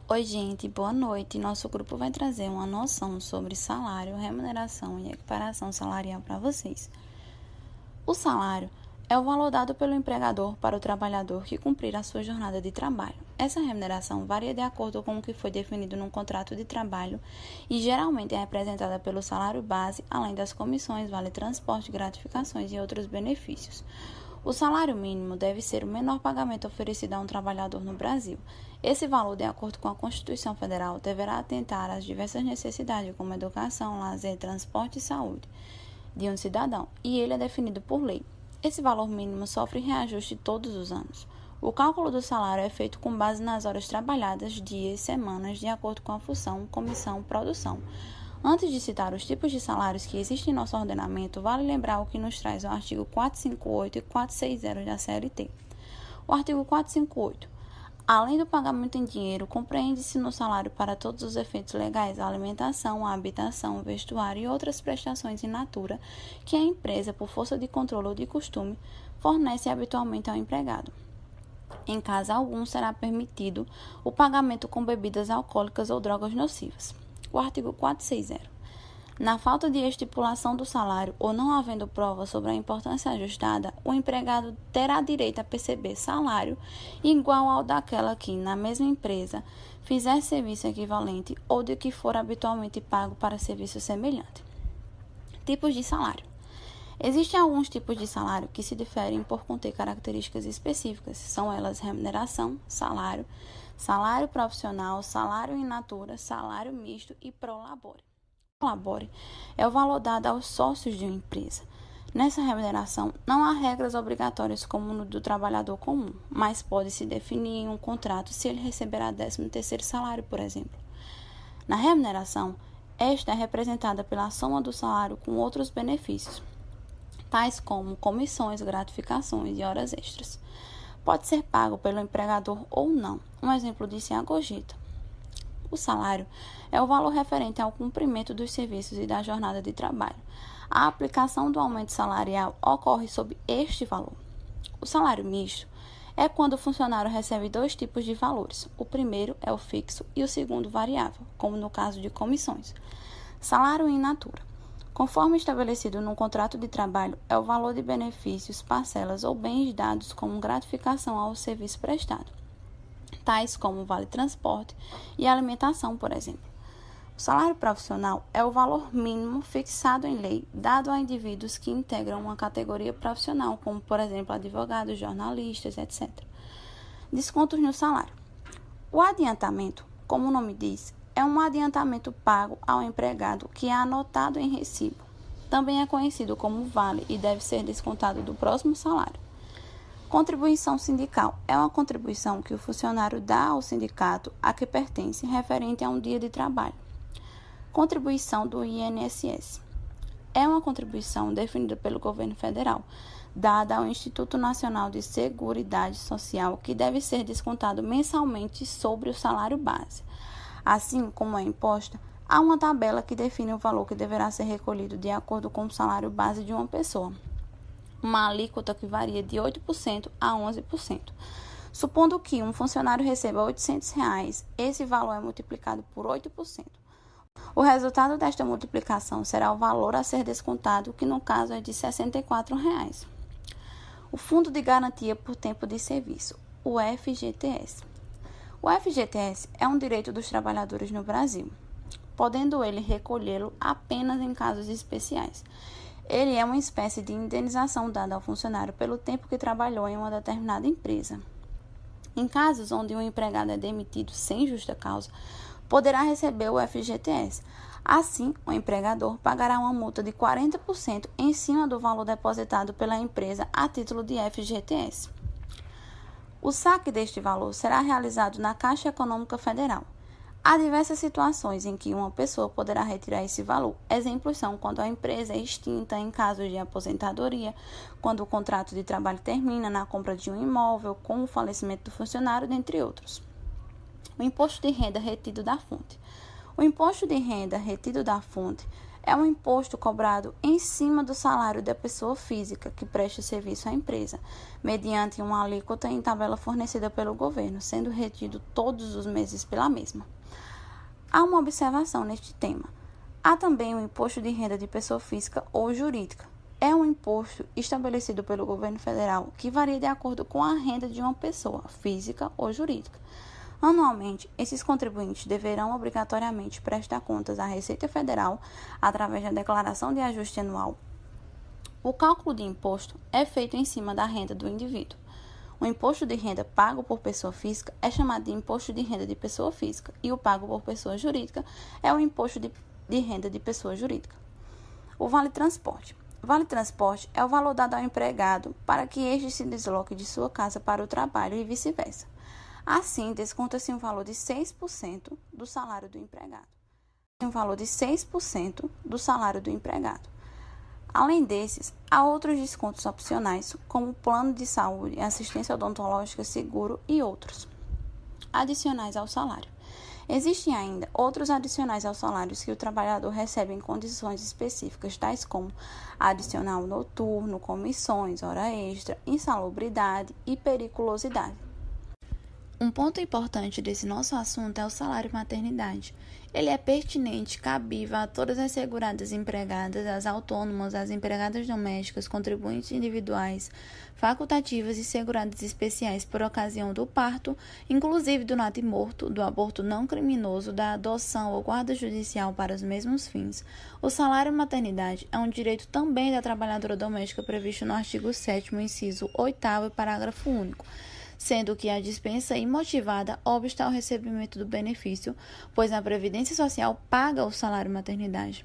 Oi, gente, boa noite. Nosso grupo vai trazer uma noção sobre salário, remuneração e equiparação salarial para vocês. O salário é o valor dado pelo empregador para o trabalhador que cumprir a sua jornada de trabalho. Essa remuneração varia de acordo com o que foi definido num contrato de trabalho e geralmente é representada pelo salário base, além das comissões, vale-transporte, gratificações e outros benefícios. O salário mínimo deve ser o menor pagamento oferecido a um trabalhador no Brasil. Esse valor, de acordo com a Constituição Federal, deverá atentar às diversas necessidades, como educação, lazer, transporte e saúde, de um cidadão, e ele é definido por lei. Esse valor mínimo sofre reajuste todos os anos. O cálculo do salário é feito com base nas horas trabalhadas, dias, semanas, de acordo com a função, comissão, produção. Antes de citar os tipos de salários que existem em nosso ordenamento, vale lembrar o que nos traz o artigo 458 e 460 da CLT. O artigo 458. Além do pagamento em dinheiro, compreende-se no salário para todos os efeitos legais a alimentação, a habitação, o vestuário e outras prestações in natura que a empresa, por força de controle ou de costume, fornece habitualmente ao empregado. Em caso algum, será permitido o pagamento com bebidas alcoólicas ou drogas nocivas. O artigo 460. Na falta de estipulação do salário ou não havendo prova sobre a importância ajustada, o empregado terá direito a perceber salário igual ao daquela que, na mesma empresa, fizer serviço equivalente ou de que for habitualmente pago para serviço semelhante. Tipos de salário. Existem alguns tipos de salário que se diferem por conter características específicas. São elas remuneração, salário, salário profissional, salário in natura, salário misto e pro labore. Pro labore é o valor dado aos sócios de uma empresa. Nessa remuneração, não há regras obrigatórias como no do trabalhador comum, mas pode-se definir em um contrato se ele receberá 13º salário, por exemplo. Na remuneração, esta é representada pela soma do salário com outros benefícios, tais como comissões, gratificações e horas extras. Pode ser pago pelo empregador ou não. Um exemplo disso é a gorjeta. O salário é o valor referente ao cumprimento dos serviços e da jornada de trabalho. A aplicação do aumento salarial ocorre sob este valor. O salário misto é quando o funcionário recebe dois tipos de valores. O primeiro é o fixo e o segundo variável, como no caso de comissões. Salário in natura. Conforme estabelecido no contrato de trabalho, é o valor de benefícios, parcelas ou bens dados como gratificação ao serviço prestado, tais como vale-transporte e alimentação, por exemplo. O salário profissional é o valor mínimo fixado em lei, dado a indivíduos que integram uma categoria profissional, como, por exemplo, advogados, jornalistas, etc. Descontos no salário. O adiantamento, como o nome diz, é um adiantamento pago ao empregado que é anotado em recibo. Também é conhecido como vale e deve ser descontado do próximo salário. Contribuição sindical é uma contribuição que o funcionário dá ao sindicato a que pertence referente a um dia de trabalho. Contribuição do INSS é uma contribuição definida pelo governo federal, dada ao Instituto Nacional de Seguridade Social, que deve ser descontado mensalmente sobre o salário base. Assim como é imposta, há uma tabela que define o valor que deverá ser recolhido de acordo com o salário base de uma pessoa. Uma alíquota que varia de 8% a 11%. Supondo que um funcionário receba R$ 800, esse valor é multiplicado por 8%. O resultado desta multiplicação será o valor a ser descontado, que no caso é de R$ 64. O Fundo de Garantia por Tempo de Serviço, o FGTS. O FGTS é um direito dos trabalhadores no Brasil, podendo ele recolhê-lo apenas em casos especiais. Ele é uma espécie de indenização dada ao funcionário pelo tempo que trabalhou em uma determinada empresa. Em casos onde um empregado é demitido sem justa causa, poderá receber o FGTS. Assim, o empregador pagará uma multa de 40% em cima do valor depositado pela empresa a título de FGTS. O saque deste valor será realizado na Caixa Econômica Federal. Há diversas situações em que uma pessoa poderá retirar esse valor. Exemplos são quando a empresa é extinta, em caso de aposentadoria, quando o contrato de trabalho termina, na compra de um imóvel, com o falecimento do funcionário, dentre outros. O imposto de renda retido da fonte. O imposto de renda retido da fonte é um imposto cobrado em cima do salário da pessoa física que presta serviço à empresa, mediante uma alíquota em tabela fornecida pelo governo, sendo retido todos os meses pela mesma. Há uma observação neste tema. Há também o imposto de renda de pessoa física ou jurídica. É um imposto estabelecido pelo governo federal que varia de acordo com a renda de uma pessoa física ou jurídica. Anualmente, esses contribuintes deverão obrigatoriamente prestar contas à Receita Federal através da Declaração de Ajuste Anual. O cálculo de imposto é feito em cima da renda do indivíduo. O imposto de renda pago por pessoa física é chamado de imposto de renda de pessoa física e o pago por pessoa jurídica é o imposto de renda de pessoa jurídica. O Vale Transporte. O Vale Transporte é o valor dado ao empregado para que este se desloque de sua casa para o trabalho e vice-versa. Assim, desconta-se um valor de 6% do salário do empregado. Além desses, há outros descontos opcionais, como plano de saúde, assistência odontológica, seguro e outros adicionais ao salário. Existem ainda outros adicionais aos salários que o trabalhador recebe em condições específicas, tais como adicional noturno, comissões, hora extra, insalubridade e periculosidade. Um ponto importante desse nosso assunto é o salário maternidade. Ele é pertinente, cabível a todas as seguradas empregadas, as autônomas, as empregadas domésticas, contribuintes individuais, facultativas e seguradas especiais por ocasião do parto, inclusive do natimorto, do aborto não criminoso, da adoção ou guarda judicial para os mesmos fins. O salário maternidade é um direito também da trabalhadora doméstica previsto no artigo 7º, inciso 8º e parágrafo único, sendo que a dispensa imotivada obsta ao recebimento do benefício, pois a Previdência Social paga o salário maternidade.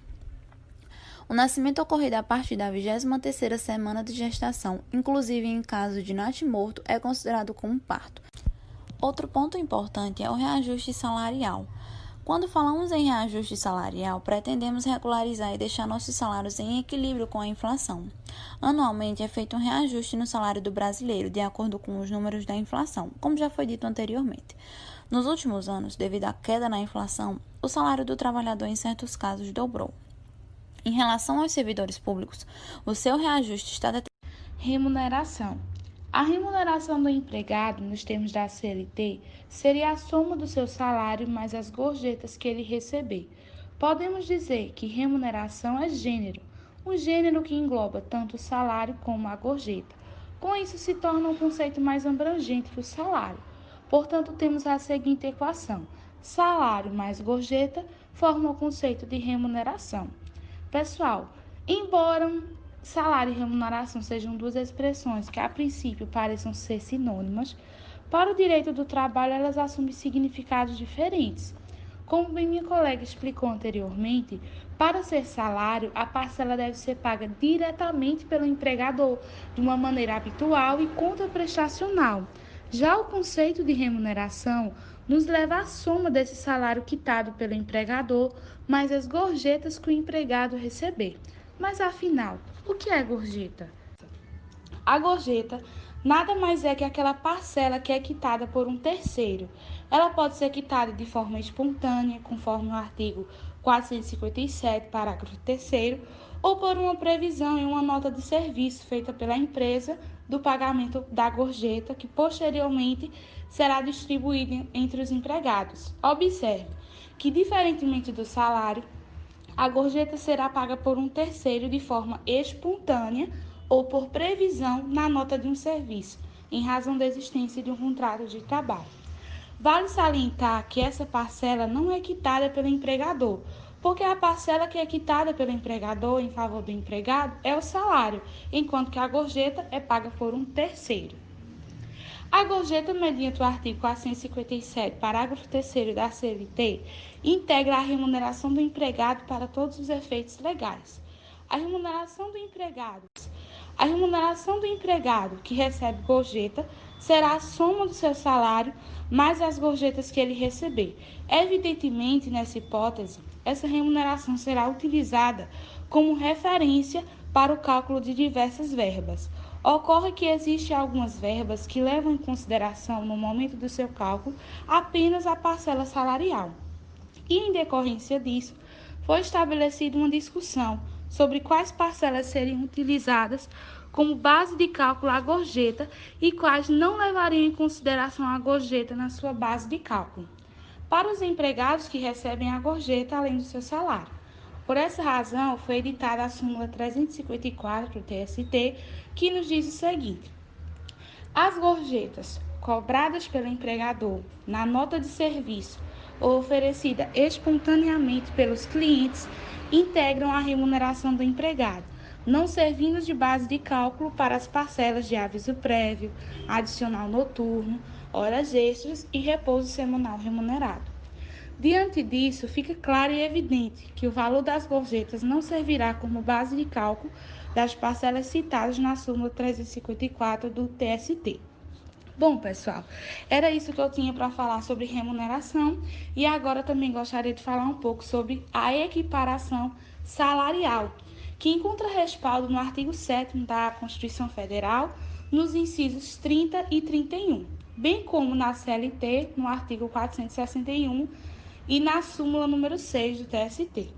O nascimento ocorrido a partir da 23ª semana de gestação, inclusive em caso de natimorto, é considerado como parto. Outro ponto importante é o reajuste salarial. Quando falamos em reajuste salarial, pretendemos regularizar e deixar nossos salários em equilíbrio com a inflação. Anualmente é feito um reajuste no salário do brasileiro, de acordo com os números da inflação, como já foi dito anteriormente. Nos últimos anos, devido à queda na inflação, o salário do trabalhador em certos casos dobrou. Em relação aos servidores públicos, o seu reajuste está determinado. Remuneração. A remuneração do empregado, nos termos da CLT, seria a soma do seu salário mais as gorjetas que ele receber. Podemos dizer que remuneração é gênero, um gênero que engloba tanto o salário como a gorjeta. Com isso, se torna um conceito mais abrangente que o salário. Portanto, temos a seguinte equação: salário mais gorjeta forma o conceito de remuneração. Pessoal, embora salário e remuneração sejam duas expressões que a princípio pareçam ser sinônimas, para o direito do trabalho elas assumem significados diferentes. Como bem minha colega explicou anteriormente, para ser salário, a parcela deve ser paga diretamente pelo empregador, de uma maneira habitual e contraprestacional. Já o conceito de remuneração nos leva à soma desse salário quitado pelo empregador, mais as gorjetas que o empregado receber. Mas afinal, o que é gorjeta? A gorjeta nada mais é que aquela parcela que é quitada por um terceiro. Ela pode ser quitada de forma espontânea, conforme o artigo 457, parágrafo 3º, ou por uma previsão em uma nota de serviço feita pela empresa do pagamento da gorjeta, que posteriormente será distribuída entre os empregados. Observe que, diferentemente do salário, a gorjeta será paga por um terceiro de forma espontânea ou por previsão na nota de um serviço, em razão da existência de um contrato de trabalho. Vale salientar que essa parcela não é quitada pelo empregador, porque a parcela que é quitada pelo empregador em favor do empregado é o salário, enquanto que a gorjeta é paga por um terceiro. A gorjeta, mediante o artigo 457, parágrafo 3º da CLT, integra a remuneração do empregado para todos os efeitos legais. A remuneração do empregado que recebe gorjeta será a soma do seu salário mais as gorjetas que ele receber. Evidentemente, nessa hipótese, essa remuneração será utilizada como referência para o cálculo de diversas verbas. Ocorre que existem algumas verbas que levam em consideração, no momento do seu cálculo, apenas a parcela salarial. E, em decorrência disso, foi estabelecida uma discussão sobre quais parcelas seriam utilizadas como base de cálculo à gorjeta e quais não levariam em consideração a gorjeta na sua base de cálculo, para os empregados que recebem a gorjeta além do seu salário. Por essa razão, foi editada a súmula 354 do TST, que nos diz o seguinte: as gorjetas cobradas pelo empregador na nota de serviço ou oferecida espontaneamente pelos clientes integram a remuneração do empregado, não servindo de base de cálculo para as parcelas de aviso prévio, adicional noturno, horas extras e repouso semanal remunerado. Diante disso, fica claro e evidente que o valor das gorjetas não servirá como base de cálculo das parcelas citadas na súmula 354 do TST. Bom, pessoal, era isso que eu tinha para falar sobre remuneração e agora também gostaria de falar um pouco sobre a equiparação salarial, que encontra respaldo no artigo 7º da Constituição Federal, nos incisos 30 e 31, bem como na CLT, no artigo 461 e na súmula número 6 do TST.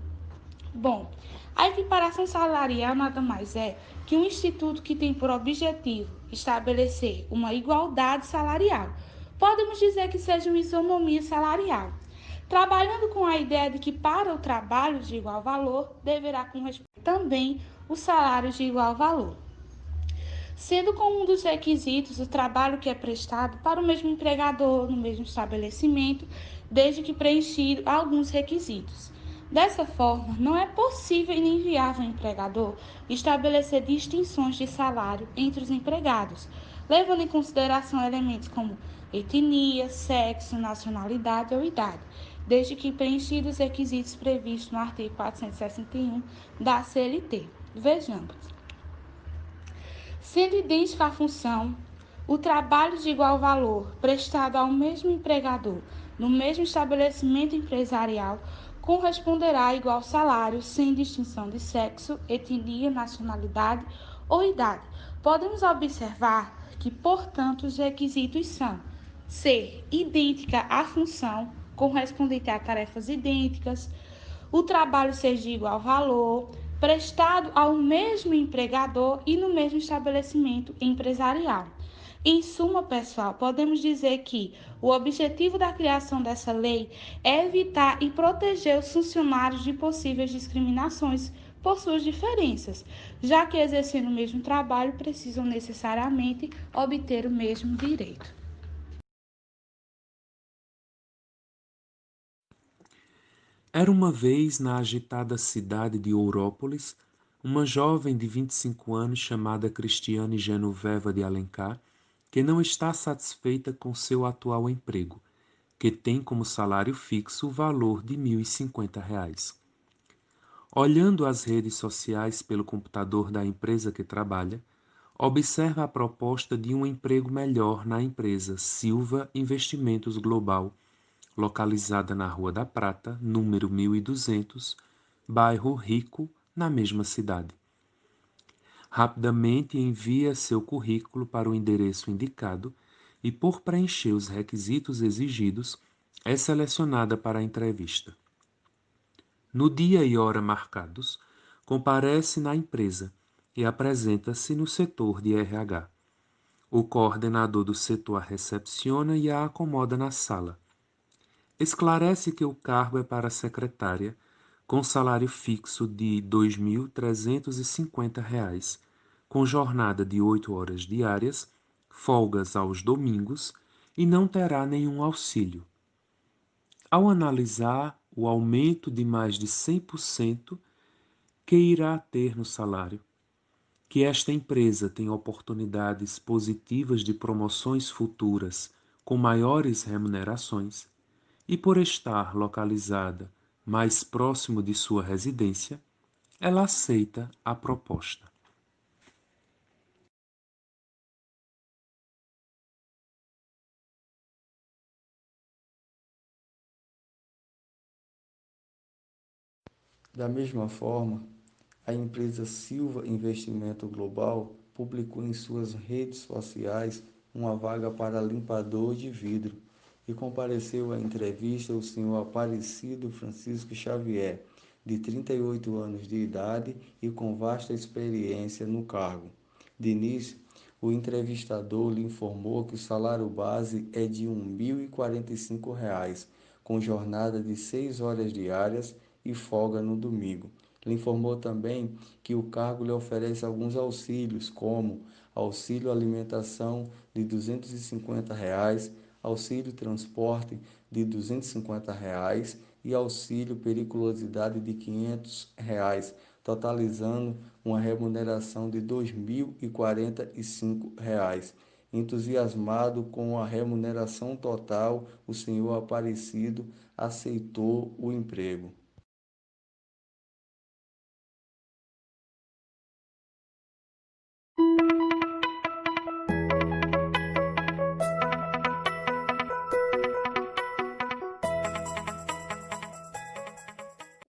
Bom, a equiparação salarial nada mais é que um instituto que tem por objetivo estabelecer uma igualdade salarial. Podemos dizer que seja uma isonomia salarial, trabalhando com a ideia de que para o trabalho de igual valor deverá corresponder também o salário de igual valor, sendo como um dos requisitos o trabalho que é prestado para o mesmo empregador no mesmo estabelecimento, desde que preenchido alguns requisitos. Dessa forma, não é possível e nem viável ao empregador estabelecer distinções de salário entre os empregados, levando em consideração elementos como etnia, sexo, nacionalidade ou idade, desde que preenchidos os requisitos previstos no artigo 461 da CLT. Vejamos. Sendo idêntica à função, o trabalho de igual valor prestado ao mesmo empregador no mesmo estabelecimento empresarial corresponderá a igual salário, sem distinção de sexo, etnia, nacionalidade ou idade. Podemos observar que, portanto, os requisitos são ser idêntica à função, correspondente a tarefas idênticas, o trabalho ser de igual valor, prestado ao mesmo empregador e no mesmo estabelecimento empresarial. Em suma, pessoal, podemos dizer que o objetivo da criação dessa lei é evitar e proteger os funcionários de possíveis discriminações por suas diferenças, já que exercendo o mesmo trabalho precisam necessariamente obter o mesmo direito. Era uma vez na agitada cidade de Ourópolis, uma jovem de 25 anos chamada Cristiane Genoveva de Alencar, que não está satisfeita com seu atual emprego, que tem como salário fixo o valor de R$ 1.050. Olhando as redes sociais pelo computador da empresa que trabalha, observa a proposta de um emprego melhor na empresa Silva Investimentos Global, localizada na Rua da Prata, número 1200, bairro Rico, na mesma cidade. Rapidamente envia seu currículo para o endereço indicado e, por preencher os requisitos exigidos, é selecionada para a entrevista. No dia e hora marcados, comparece na empresa e apresenta-se no setor de RH. O coordenador do setor a recepciona e a acomoda na sala. Esclarece que o cargo é para secretária, com salário fixo de R$ 2.350, com jornada de 8 horas diárias, folgas aos domingos e não terá nenhum auxílio. Ao analisar o aumento de mais de 100% que irá ter no salário, que esta empresa tem oportunidades positivas de promoções futuras com maiores remunerações, e por estar localizada mais próximo de sua residência, ela aceita a proposta. Da mesma forma, a empresa Silva Investimento Global publicou em suas redes sociais uma vaga para limpador de vidro e compareceu à entrevista o senhor Aparecido Francisco Xavier, de 38 anos de idade e com vasta experiência no cargo. De início, o entrevistador lhe informou que o salário base é de R$ 1.045, com jornada de 6 horas diárias e folga no domingo. Lhe informou também que o cargo lhe oferece alguns auxílios, como auxílio alimentação de R$ 250, auxílio transporte de R$ 250 e auxílio periculosidade de R$ 500, totalizando uma remuneração de R$ 2.045. Entusiasmado com a remuneração total, o senhor Aparecido aceitou o emprego.